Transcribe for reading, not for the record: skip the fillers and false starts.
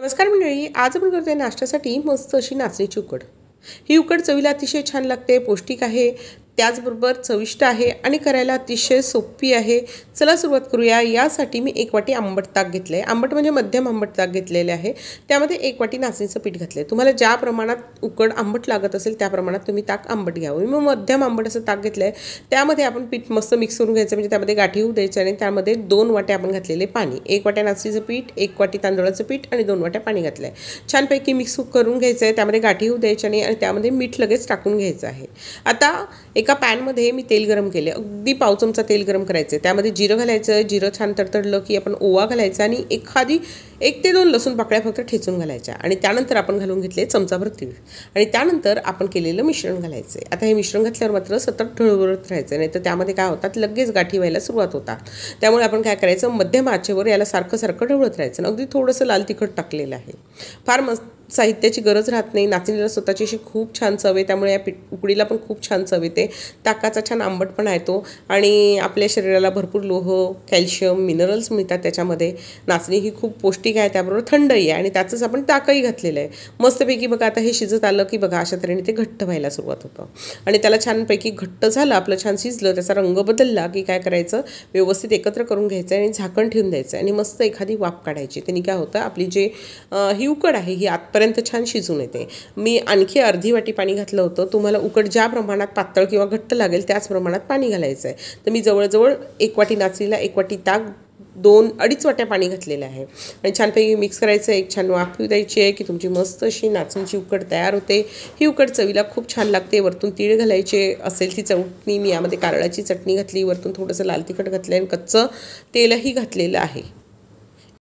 नमस्कार मंडळी, आज आपण करतोय नाश्त्यासाठी मस्त अशी नाचणीची उकड। ही उकड चवीला अतिशय छान लागते, पौष्टिक आहे, त्याचबरोबर चविष्ट आहे आणि करायला अतिशय सोपी आहे। चला सुरुवात करूया। यासाठी मी 1 वाटी आंबट ताक घेतले आहे। आंबट म्हणजे मध्यम आंबट ताक घेतलेले आहे। त्यामध्ये 1 वाटी नाचणीचं पीठ घातले। तुम्हाला ज्या प्रमाणात उकड आंबट लागत असेल त्या प्रमाणात तुम्ही ताक आंबट घ्यावे। मी मध्यम आंबट असं ताक घेतलं आहे। त्यामध्ये आपण पीठ मस्त मिक्स करून घ्यायचं, म्हणजे त्यामध्ये गाठी होऊ द्यायचे आणि त्यामध्ये 2 वाट्या आपण घातलेले पाणी, 1 वाट्या नाचणीचं पीठ, 1 वाटी तांदळाचं पीठ आणि 2 वाट्या पाणी घातलं आहे। छानपैकी मिक्स करून घ्यायचं आहे। त्यामध्ये गाठी होऊ द्यायचे आणि त्यामध्ये मीठ लगेच टाकून घ्यायचं आहे। आता एका पॅनमध्ये मी तेल गरम केले, अगदी पाव चमचा तेल गरम करायचं। त्यामध्ये जिरं घालायचं, जिरं छान तडतडलं की आपण ओवा घालायचा आणि 1 ते 2 लसूण पाकळ्या फक्त ठेचून घालायच्या आणि त्यानंतर आपण घालून घेतले चमचाभर तीळ आणि त्यानंतर आपण केलेलं मिश्रण घालायचं। आता हे मिश्रण घातल्यावर मात्र सतत ढवळत राहायचं, नाही तर त्यामध्ये काय होतात, लगेच गाठी व्हायला सुरुवात होतात। त्यामुळे आपण काय करायचं, मध्यम आचेवर याला सारखं सारखं ढवळत राहायचं। अगदी थोडंसं लाल तिखट टाकलेलं आहे, फार मस्त साहित्याची गरज राहत नाही। नाचणीला स्वतःची अशी खूप छान चव आहे, त्यामुळे या उकडीला पण खूप छान चव येते। ताकाचा छान आंबटपणा येतो आणि आपल्या शरीराला भरपूर लोह, कॅल्शियम, मिनरल्स मिळतात त्याच्यामध्ये। नाचणी ही खूप पौष्टिक आहे, त्याबरोबर थंडही आहे आणि त्याचंच आपण ताकही घातलेलं आहे। मस्तपैकी बघा, आता हे शिजत आलं की बघा अशा तऱ्हेने ते घट्ट व्हायला सुरुवात होतं आणि त्याला छानपैकी घट्ट झालं, आपलं छान शिजलं, त्याचा रंग बदलला की काय करायचं, व्यवस्थित एकत्र करून घ्यायचं आणि झाकण ठेवून द्यायचं आणि मस्त एखादी वाफ काढायची। त्यांनी काय होतं, आपली जे ही उकड आहे ही आतपर्यंत छान शिजून येते। मी आणखी अर्धी वाटी पाणी घातलं होतं। तुम्हाला उकड ज्या प्रमाणात पातळ किंवा घट्ट लागेल त्याच प्रमाणात पाणी घालायचं आहे। तर मी जवळजवळ 1 वाटी नाचणीला 1 वाटी ताक, 2-2.5 वाट्या पाणी घातलेलं आहे आणि छानपैकी मिक्स करायचं। एक छान वाफ येऊ द्यायची आहे की तुमची मस्त अशी नाचणीची उकड तयार होते। ही उकड चवीला खूप छान लागते। वरतून तीळ घालायचे असेल ती चटणी, मी यामध्ये कारळाची चटणी घातली, वरतून थोडंसं लाल तिखट घातलं आणि कच्चं तेलही घातलेलं आहे।